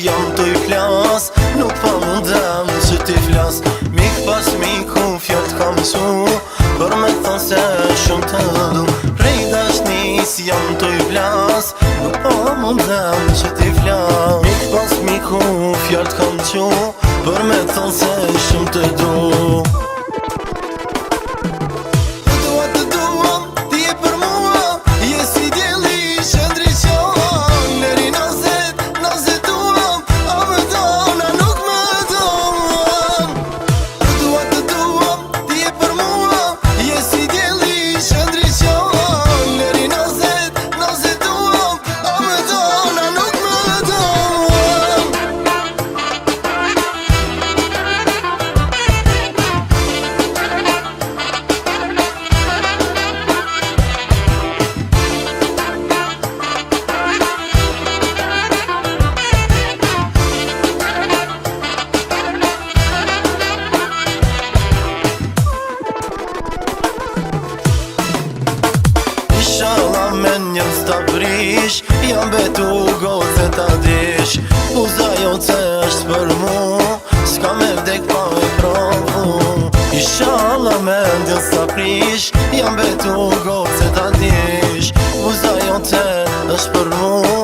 jam të i flas, nuk pa mundem që ti flas. Mik pas miku fjallë t'kam su, për me thonë se shumë të du. Prej dashnis jam të i flas, nuk pa mundem që ti flas. Mik pas miku fjallë t'kam su, për me thonë se shumë të du. Men njën s'ta prish, jam betu goce ta dish. Buza jo që është për mu, s'ka me vdek pa me provu. Inshallah men njën s'ta prish, jam betu goce ta dish. Buza jo që është për mu,